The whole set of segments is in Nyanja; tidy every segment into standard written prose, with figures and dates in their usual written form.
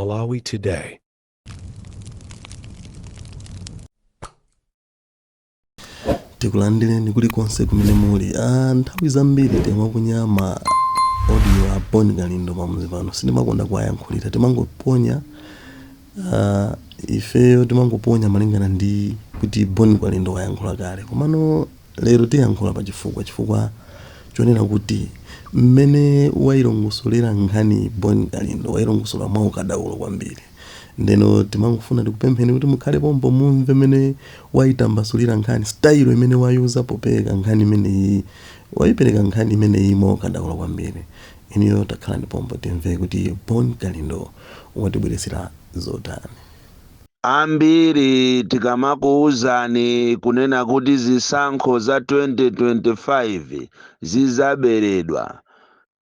Malawi Today. Tikulandireni kulikonse kumene muli. Nthawi zambiri timakunyama audio a Boni Kalindo pamuzi pano sindimakonda kuwayankhulira, timangoponya ifeyo timangoponya malingana ndi kuti Boni Kalindo wayankhula kale, komano lero tiyankhula pa chifukwa chonena kuti mmene wailongosolera nkhani Boni Kalindo wailongosola mwa ukadaulo kwambiri. Ndeno timangofuna tikupempheni kuti mukhale pompo mumve mmene waitambasulira nkhani, style imene wayuza popereka nkhani imeneyi, wayipereka nkhani imeneyi mwa ukadaulo kwambiri. Iniyo takhalani pompo timve kuti Boni Kalindo watibweresera zotani. Ambiri tikamakuuzani kunena kuti zisankho za 2025 zizaberedwa,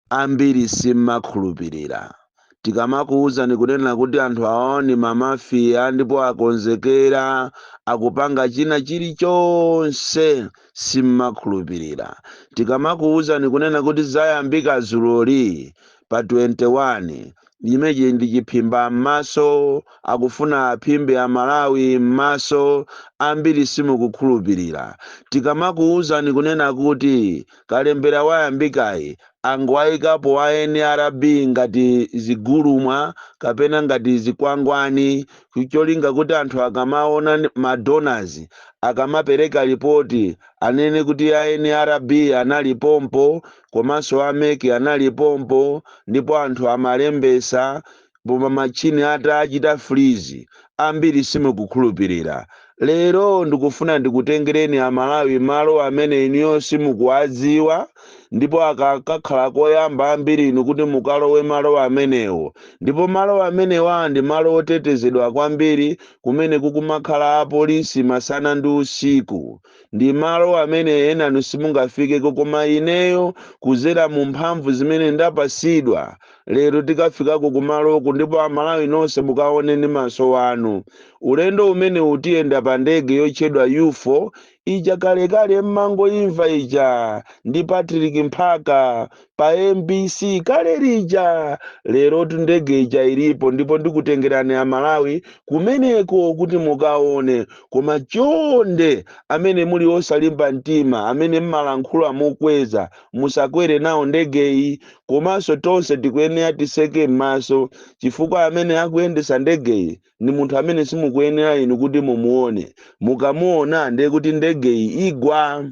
ambiri simmakhulupirira. Tikamakuuzani kunena kuti anthu aoni mamafiya ndipo akonzekera akupanga china chilichonse, simmakhulupirira. Tikamakuuzani kunena kuti zayambika zuloli pa 21 imeji ndi chiphimba m'maso, akufuna aphimbe a Malawi m'maso, ambiri simukukhulupirira. Tikamakuuzani kunena kuti kalembera wayambikayi angwayikapo wa NRB ngati zigulumwa kapena ngati zikwangwani, kucholinga kuti anthu akamaona madonors akamapereka ripoti anene kuti a NRB anali pompo komanso ameki anali pompo, ndipo anthu amalembesa boma machini atachita freeze, ambiri simukukhulupirira. Lero ndikufuna ndikutengereni a Malawi malo amene iniyo simukuwadziwa, ndipo akakhala koyamba ambiri inu kuti mukalowe malo amenewo. Ndipo malo amenewa ndi malo otetezedwa kwambiri, kumene kukumakhala apolisi masana ndi usiku. Ndi malo amene ena simungafike, koma ineyo kuzera mu mphamvu zimene ndapasidwa lero tikafikako kumaloko, ndipo a Malawi nonse mukaone ndi maso anu. Ulendo umene utiyenda pa ndege yotchedwa UFO ija kalekale mmango imva ija ndi Patrick Mphaka pa MBC kale lija, lero ndege ija ilipo, ndipo ndikutengerani a Malawi kumeneko kuti mukaone. Koma chonde amene muli osalimba mtima, amene mmalankhula mokweza, musakwere nawo ndegeyi. Komanso tonse tikuyenera tiseke m'maso, chifukwa amene akuyendesa ndegeyi ni munthu amene simukuyenera inu kuti mumuone. Mukamuona ndiye kuti ndegeyi igwa.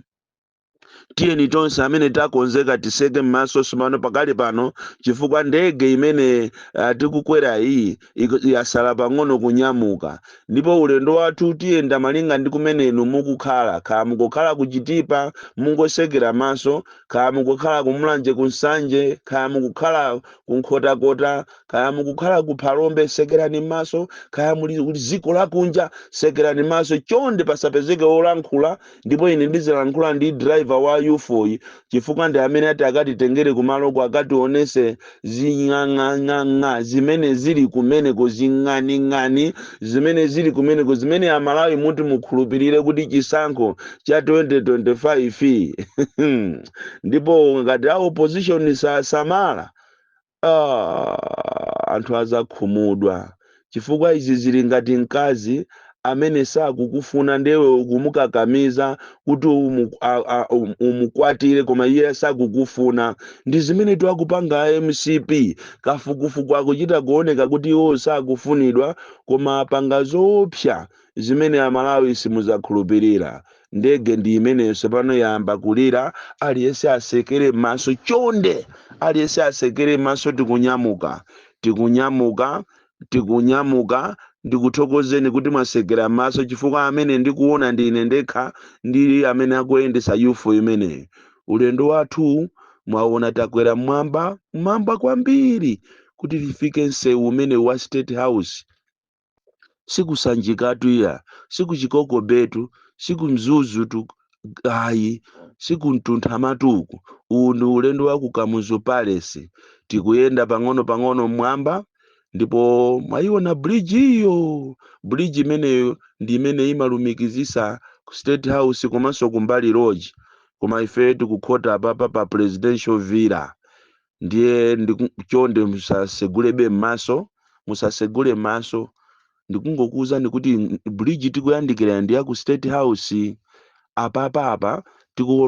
Tiyeni tonse amene takonzeka tiseke m'maso sumano pakali pano, chifukwa ndege imene tikukwera iyi yasala pang'ono kunyamuka. Ndipo ulendo wathu tiyenda malinga ndi kumene inu mukukhala, kaya mukukhala kuchitipa mungosekera maso, kaya mukukhala kumulanje kunsanje, kaya mukukhala kunkhotakota, kaya mukukhala kuphalombe, sekerani maso, kaya muli ziko lakunja, sekerani maso. Chonde pasapezeke olankhula, ndipo ine ndizilankhula ndi driver wa UFO, chifukwa ndi amene ati akatitengere kumaloko, akationese zing'ang'ang'a zimene zili kumeneko, zing'aning'ani zimene zili kumeneko, zimene a Malawi muti mukhulupirire kuti chisankho cha 2025 ndipo ngati a opposition samala, anthu azakhumudwa, chifukwa izi zili ngati mkazi amene sakukufuna ndewe ukumukakamiza kuti umukwatire, koma iye sakukufuna. Ndi zimene twakupanga MCP, kafukufuku akuchita kuoneka kuti iwo sakufunidwa, koma apanga zoopsa zimene a Malawi simuzakhulupirira. Ndege ndi imeneyo sepano yamba kulira, aliyense asekere maso. Chonde aliyense asekere maso. Tikunyamuka ndikuthokozeni kuti mwasekera maso, chifukwa amene ndikuona ndine ndekha ndi amene akuyendesa UFO imeneyi. Ulendo wathu mwaona takwera mwamba kwambiri kuti tifike msewu umene wa State House. Sikusanjikatu iya, sikuchikoko betu, sikumzuzu tu, ayi, sikumtunthamatuku. Uwu ndi ulendo wa ku Kamuzu Palace. Tikuyenda pang'ono mwamba, ndipo mwayiona bridge iyo. Bridge imeneyo ndi imene imalumikizisa ku State House komanso kumbali lodge, koma ife tikukhota apapa pa Presidential Villa. Ndiye chonde musasegulebe m'maso, musasegule maso. Ndikungokuwuzani kuti bridge tikuyandikira ndi ya ku State House apa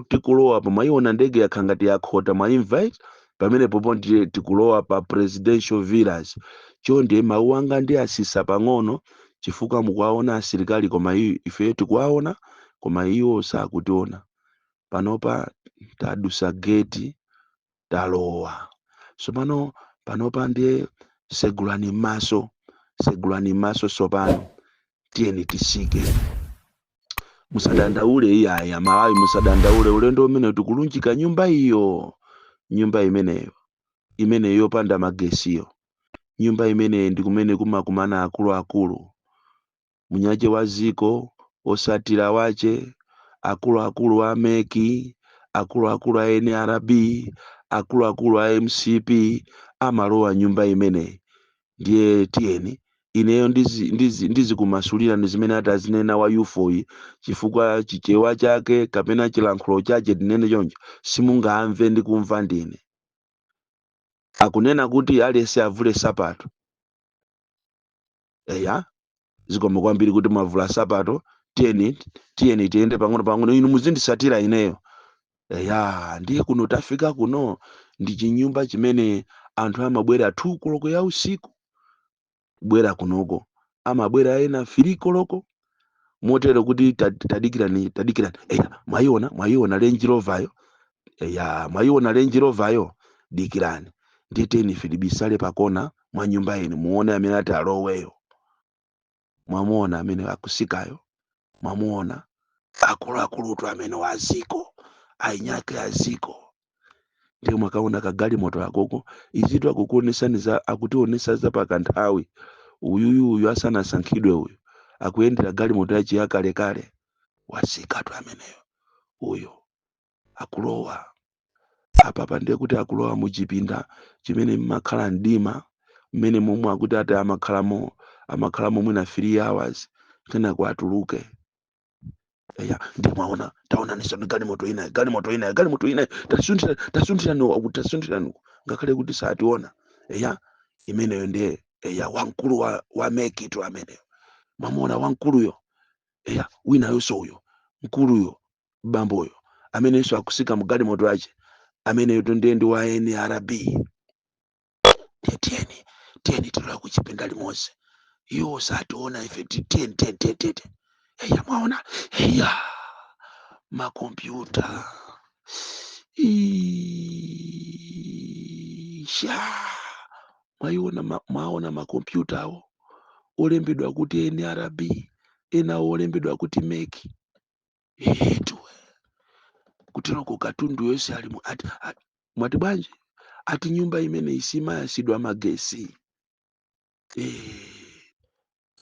tikulowa pa mwayiona ndege yakha ngati yakhota mwa invite pamenepo ponti tikulowa pa presidential villas. Chonde mawu anga ndi asisa pang'ono chifukwa mukuwaona asilikali koma ife tikuwaona koma iwo sakutiona. Panopa tadusa geti talowa. So panopa ndiye segulani maso sopano tiyeni tisike. Musadandaule iyaya Malawi, musadandaule ulendo umene tikulunjika nyumba imeneyo yopanda magesiyo. Nyumba imene ndi kumene kumakumana akuluakulu munyaje wa ziko osatira wache, akuluakulu a meki, akuluakulu a NRB, akuluakulu a MCP amalowa nyumba imene. Ndiye tiyeni ineyo ndizikumasulira ndi zimene atazinena wa UFOyi chifukwa chichewa chake kapena chilankhulo chache tinene choncho simungamve ndi kumva ndine. Akunena kuti aliyense avule sapato. Eya zikomo kwambiri kuti mwavula sapato. Tiyeni tiyende pang'ono inu muzindisatira ineyo. Eya ndiye kuno tafika kuno ndi chinyumba chimene anthu amabwera 2 koloko ya usiku bwera kunoko, amabwera ena 3 koloko motero kuti tadikirani. Eya mwayiona Range Rover. Eya mwayiona Range Rover dikirani. Nditeni filibisale pakona mwa nyumba ino muone amene ati aloweyo. Mwamuona amene akusikayo, mwamuona akuluakulutu amene waziko ainyake aziko. Ndiye mwakaona kagali moto akoko izitu akutionesa za pakanthawi. Uyu asanasankhidwe uyu akuyendera gali moto yachi yakalekale wasikatu ameneyo. Uyu akulowa apa ndiye kuti akulowa muchipinda chimene mmakhala mdima mmene momwe akuti ati amakhalamo mwina 3 hours tena kwatuluke. Eya ndi mwaona taona nisoni gali moto inayo tasunthirani ngakhale kuti sationa. Eya imeneyo ndiye eya wankulu wa mekitu ameneyo. Mwamuona wankuluyo. Eya winayo uyo mkuluyo bamboyo amene iso akusika mugali moto ache amene ndiye ndi wa NRB. Tiyeni titola kuchipinda limodzi iwo sationa ife tiyeni. Eya mwaona eya makompyuta mwaona makompyuta awo olembedwa kuti NRB ena olembedwa kuti meki. Tuwe kutiloko katundu yonse ali mwati bwanji ati nyumba imene isimayasidwa magesi.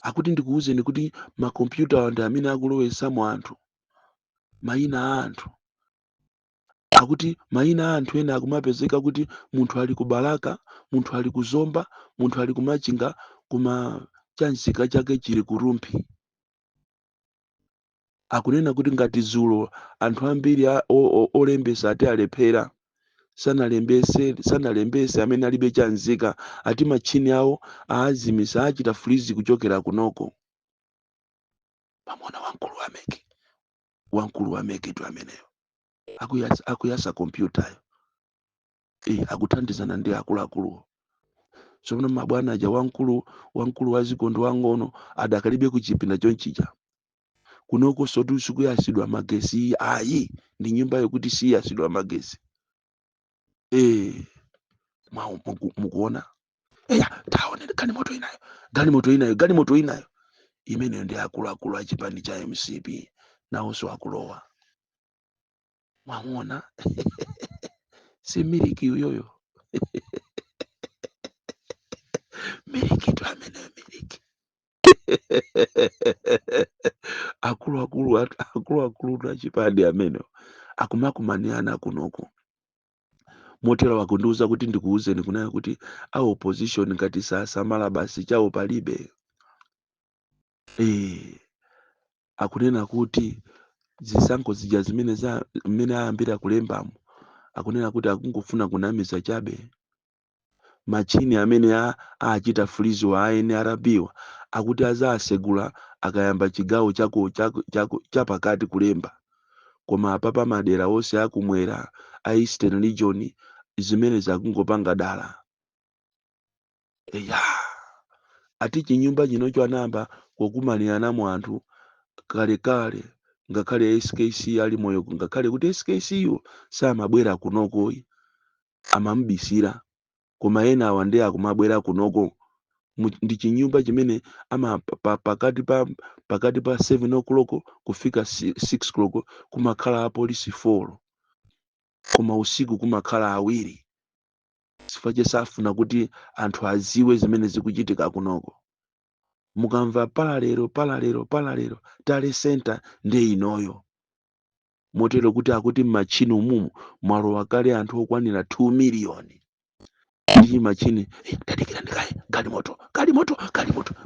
Akuti ndikuwuzeni kuti makompyuta wandi amene akulowesamo anthu mayina a anthu. Akuti mayina a anthu ena akumapezeka kuti munthu ali ku Balaka, munthu ali ku Zomba, munthu ali kumachinga kuma chansika chake chili ku Rumpi. Akunena kuti ngati zulo anthu ambiri olembesa ati alephera sanalembese amene alibe chanzika ati machini awo aazimisa achita freeze kuchokera kunoko. Pamona wankulu wa meki tu ameneyo akuyasa kompyutayo. Akuthandizana ndi akuluakulu. Sono mabwana aja wankulu wazikondo wang'ono adakalibe kuchipinda chonchija. Kunoko sotu kuyasidwa magesi ayi ndi nyumba yokuti siyasidwa magesi. Mukuona. Eya taone gali moto inayo imene ndi akuluakulu achipani cha MCP nawonso akulowa. Mwamuona si miliki uyoyo. Miliki tu ameneyo miliki. akuluakulu achipani ameneyo akumakumaniana kunoko. Motero wakundiuza kuti ndikuuzeni kunayo kuti a opposition ngati sasamala basi chawo palibe. Akunena kuti zisankho zija zimene ayambira kulembamo akunena kuti akungofuna kunamiza chabe. machini amene achita freeze wa NRB akuti azasegula akayamba chigawo chapakati kulemba, koma apapa madera onse akumwera a Eastern Region zimene zakungopanga dala. Eya ati chinyumba chinocho anamba kokumanira namo anthu kalekale ngakhale SKC ali moyo, ngakhale kuti SKC yo samabwera kunoko amamubisira, koma ena awa ndi akumabwera kunoko. Ndi chinyumba chimene pakati pa 7 o'clock kufika 6 o'clock kumakhala apolisi 4, koma usiku kumakhala awiri, chifukwa chesafuna kuti anthu aziwe zimene zikuchitika kunoko. Mukamva palalero tale center ndi inoyo, motero kuti akuti mmachini umumu mwalowa kale anthu okwanira 2 miliyoni. Ndi machini tadikira ndikaye gali moto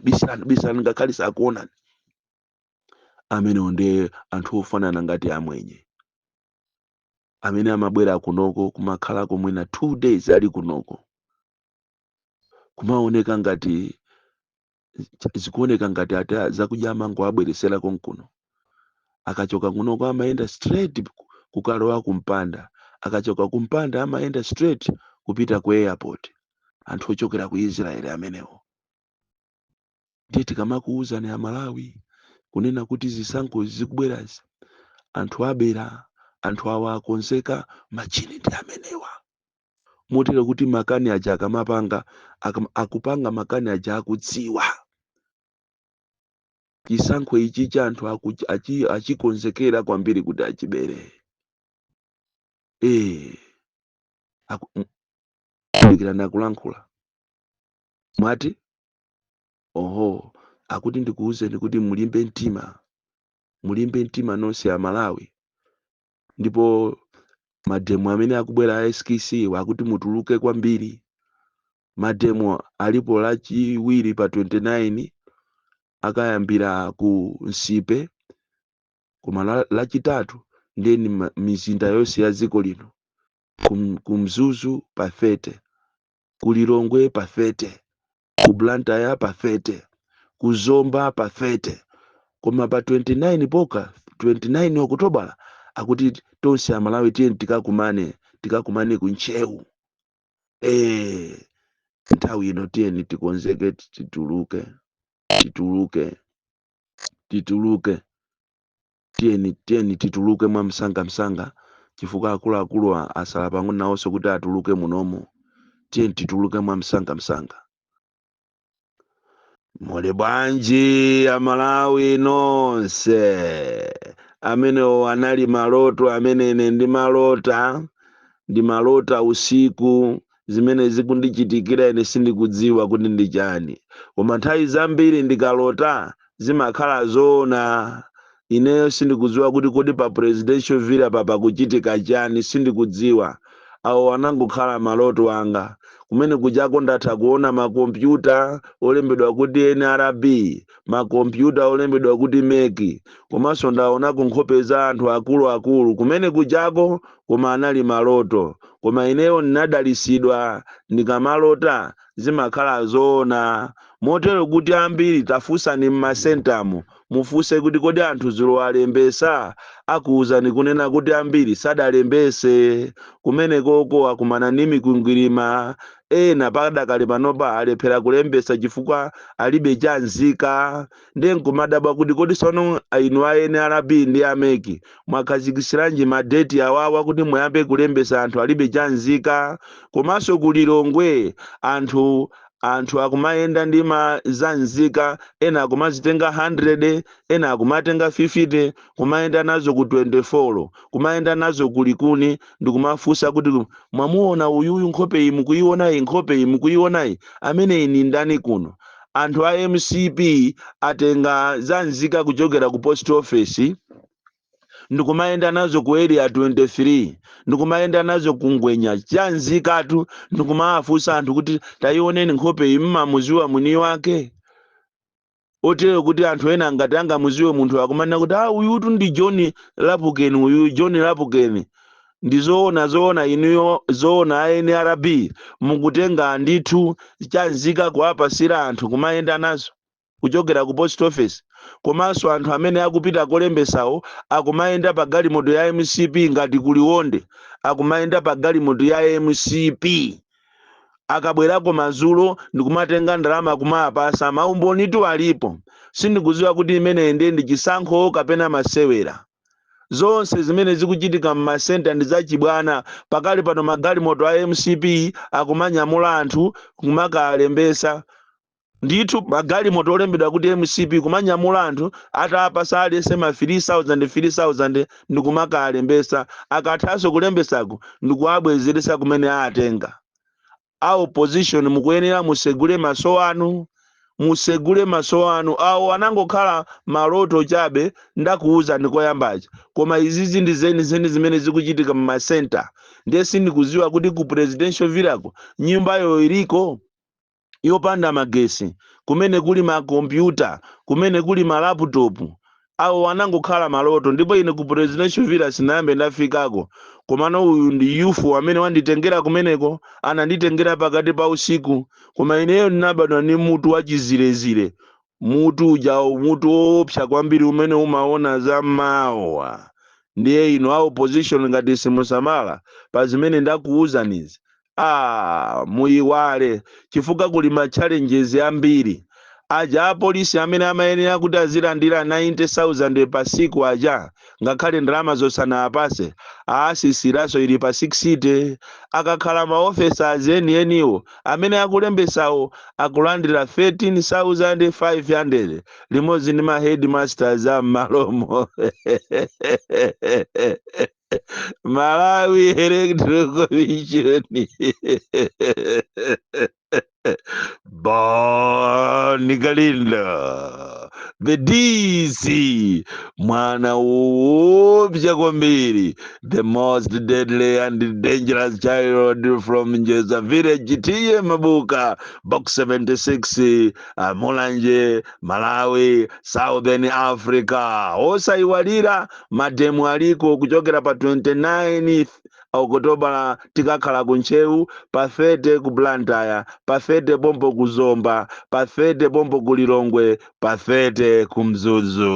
bisirani ngakhale sakuonani. Amene onde anthu ofanana ngati amwenye amene amabwera kunoko kumakhala komwena 2 days ali kunoko, kumaoneka ngati zikuoneka ngati ati zakudya amango abweresera konkuno. Akachoka kunoko amaenda straight kukalowa kumpanda, akachoka kumpanda amaenda straight kupita ku airport. Anthu ochokera ku Israeli amenewo. Ndiye tikamakuuza ni Malawi kunena kuti zisankho zikubwerazi, anthu abera, anthu awa akonzeka, machini ndi amenewa. Motero kuti makani aja akamapanga akupanga makani aja akudziwa. Chisankho ichi cha anthu achikonzekera kwambiri kuti achibere. Ndikira nakulankhula mwati oho akuti ndikuuzeni kuti mulimbe mtima nonse a Malawi, ndipo mademo amene akubwera a SKC akuti mutuluke kwambiri. Mademo alipo lachiwiri pa 29 akayambira ku Nsipe, koma lachitatu ndeni mizinda yonse ya dziko lino, kumzuzu pa 30, kulilongwe pa 30, ku Blantyre pa 30, kuzomba pa 30, koma pa 29 poka 29 Okutobala akuti tonse a Malawi tiye tikakumane kunchewu. Nthawi ino tiyeni tikonzeke, tituluke tiyeni tituluke mwa msanga chifukwa akuluakulu asala pang'ono nawonso kuti atuluke munomo. Tiyeni tituluke mwa msanga. Muli bwanji a Malawi nonse amene anali maloto amene ine ndimalota usiku, zimene zikundichitikira ine sindikudziwa kuti ndi chani, koma nthawi zambiri ndikalota zimakhala zoona. Ineyo sindikudziwa kuti kodi pa presidential villa papa kuchitika chani, sindikudziwa. Awo anangokhala maloto anga. Kumene kujako ndatha kuona makompyuta olembedwa kuti NRB, makompyuta olembedwa kuti meki, komanso ndaonako nkhope za anthu akuluakulu kumene kujako, koma anali maloto. Koma ineyo ndinadalisidwa, ndikamalota zimakhala zoona. Motero kuti ambiri tafunsani m'masentamo, mufuse kuti kodi anthu zilo alembesa, akuwuzani kunena kuti ambiri sadalembese. Kumene koko akumana ndi mikwingwirima, ena padakali panopa alephera kulembesa chifukwa alibe chanzika. Ndiye nkumadabwa kuti kodi sono inu a NRB ndi ameki mwakhazikisiranji madeti awawa kuti muyambe kulembesa anthu alibe chanzika. Komanso kulilongwe anthu akumayenda ndi zanzika, ena akumazitenga 100, ena akumatenga 50, kumayenda nazo ku 24, kumayenda nazo kulikuni. Ndikumafunsa kuti mwamuona uyuyu nkhope iyi mukuionayi, amene ini ndani kuno? Anthu a MCP atenga zanzika kuchokera ku post office, ndikumayenda nazo ku area 23, ndikumayenda nazo kungwenya chanzikatu. Ndikumafunsa anthu kuti tayioneni nkhope iyi mmamuziwa mwini wake. Otero kuti anthu ena ngati angamuziwe munthu akumanena kuti uyutu ndi John Lapukeni, uyu John Lapukeni. ndizoona inuyo zoona NRB mukutenga ndithu chanzika kuwapasira anthu kumayenda nazo kuchokera ku post office, komanso anthu amene akupita kolembesawo akumayenda pa galimoto ya MCP ngati kuliwonde akumayenda pa galimoto ya MCP akabwerako madzulo ndikumatenga ndalama kumapasa. Maumbonitu alipo, sindikudziwa kuti imene ndi chisankho kapena masewera. Zonse zimene zikuchitika m'masenta ndi zachibwana. Pakali pano magalimoto a MCP akumanyamula anthu kumakalembesa ndithu magalimoto olembedwa kuti MCP kumanyamula anthu atapasa alese ma 3000 ndikumakalembesa, akathaso kulembesako ndikuabwezeresa kumene atenga. A opposition mukuyenera musegule maso anu, awo anangokhala maloto chabe ndakuuza ndikoyambacha, koma izizi ndi zeni zimene zikuchitika m'masenta. Ndiye sindikudziwa kuti ku presidential village nyumbayo iliko yopanda magesi, kumene kuli makompyuta, kumene kuli malaputopu, awo anangokhala maloto. Ndipo ine ku presidential village sinayambe ndafikako, komano uyu ndi yufu amene wanditengera kumeneko, ananditengera pakati pa usiku, koma ineyo ndinabadwa ni mutu wachizirezire, mutu woopsa kwambiri umene umaona za mawa. Ndiye ino a opposition ngati simusamala pa zimene ndakuwuzanizi, muyiwale, chifukwa kuli ma challenges ambiri. Aja apolisi amene amayenera kuti azilandira 90,000 pa siku aja, ngakhale ndalama zosanapase, asisiraso ili pa 60. Akakhala ma officers eniwo amene akulembesawo akulandira 13,500 limodzi ndi ma headmasters a m'malomo. Malawi Electoral Commission. Nikalinda Bedisi mwana woopsa kwambiri, the most deadly and dangerous child from Njeza village, tiye Mabuka, box 76, Mulanje, Malawi, Southern Africa. Osaiwalira mademu aliko kuchokera pa 29 Oktoba tikakhala kunchewu, pafete ku Blantyre, pafete pompo kuzomba, pafete pompo kulilongwe, pafete kumzuzu.